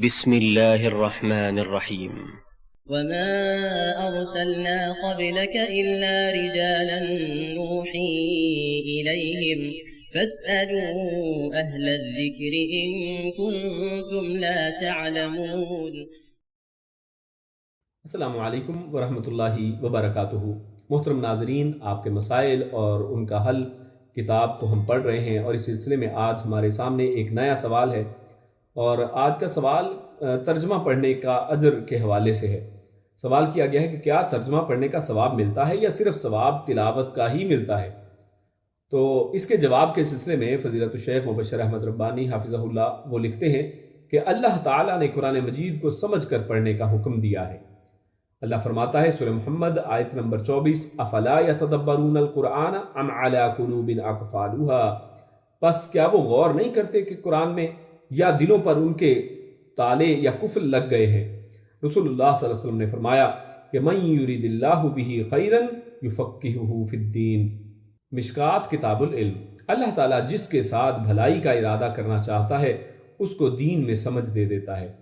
بسم الله الرحمن الرحيم. وما أرسلنا قبلك إلا رجالا نوحي إليهم فاسألوا أهل الذكر إن كنتم لا تعلمون. السلام علیکم ورحمۃ اللہ وبرکاتہ۔ محترم ناظرین، آپ کے مسائل اور ان کا حل کتاب کو ہم پڑھ رہے ہیں، اور اس سلسلے میں آج ہمارے سامنے ایک نیا سوال ہے، اور آج کا سوال ترجمہ پڑھنے کا اجر کے حوالے سے ہے۔ سوال کیا گیا ہے کہ کیا ترجمہ پڑھنے کا ثواب ملتا ہے یا صرف ثواب تلاوت کا ہی ملتا ہے؟ تو اس کے جواب کے سلسلے میں فضیلت الشیخ مبشر احمد ربانی حافظہ اللہ وہ لکھتے ہیں کہ اللہ تعالیٰ نے قرآن مجید کو سمجھ کر پڑھنے کا حکم دیا ہے۔ اللہ فرماتا ہے سورہ محمد آیت نمبر 24، افلا یتدبرون القرآن ام علی قلوب اقفالها، پس کیا وہ غور نہیں کرتے کہ قرآن میں یا دلوں پر ان کے تالے یا قفل لگ گئے ہیں؟ رسول اللہ صلی اللہ علیہ وسلم نے فرمایا کہ من یرید اللہ بہ خیرا یفقہہ فی الدین۔ مشکات کتاب العلم۔ اللہ تعالیٰ جس کے ساتھ بھلائی کا ارادہ کرنا چاہتا ہے اس کو دین میں سمجھ دے دیتا ہے۔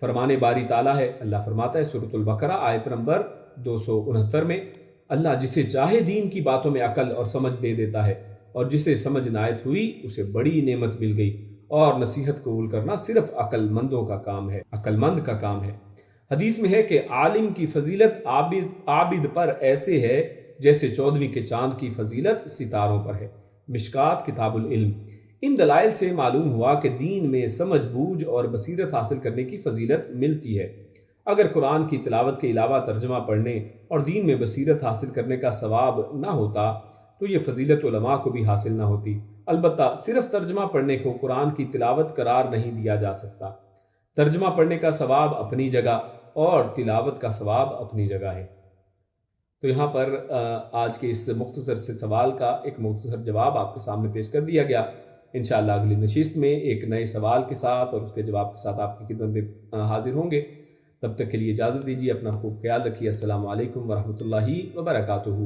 فرمانے باری تعالیٰ ہے، اللہ فرماتا ہے سورۃ البقرہ آیت نمبر 269 میں، اللہ جسے چاہے دین کی باتوں میں عقل اور سمجھ دے دیتا ہے، اور جسے سمجھ عنایت ہوئی اسے بڑی نعمت مل گئی، اور نصیحت قبول کرنا صرف عقل مندوں کا کام ہے، عقل مند کا کام ہے۔ حدیث میں ہے کہ عالم کی فضیلت عابد پر ایسے ہے جیسے 14ویں کے چاند کی فضیلت ستاروں پر ہے۔ مشکات کتاب العلم۔ ان دلائل سے معلوم ہوا کہ دین میں سمجھ بوجھ اور بصیرت حاصل کرنے کی فضیلت ملتی ہے۔ اگر قرآن کی تلاوت کے علاوہ ترجمہ پڑھنے اور دین میں بصیرت حاصل کرنے کا ثواب نہ ہوتا تو یہ فضیلت علماء کو بھی حاصل نہ ہوتی۔ البتہ صرف ترجمہ پڑھنے کو قرآن کی تلاوت قرار نہیں دیا جا سکتا۔ ترجمہ پڑھنے کا ثواب اپنی جگہ اور تلاوت کا ثواب اپنی جگہ ہے۔ تو یہاں پر آج کے اس مختصر سے سوال کا ایک مختصر جواب آپ کے سامنے پیش کر دیا گیا۔ انشاءاللہ اگلی نشست میں ایک نئے سوال کے ساتھ اور اس کے جواب کے ساتھ آپ کی خدمت میں حاضر ہوں گے۔ تب تک کے لیے اجازت دیجیے، اپنا خوب خیال رکھیے۔ السلام علیکم ورحمۃ اللہ وبرکاتہ۔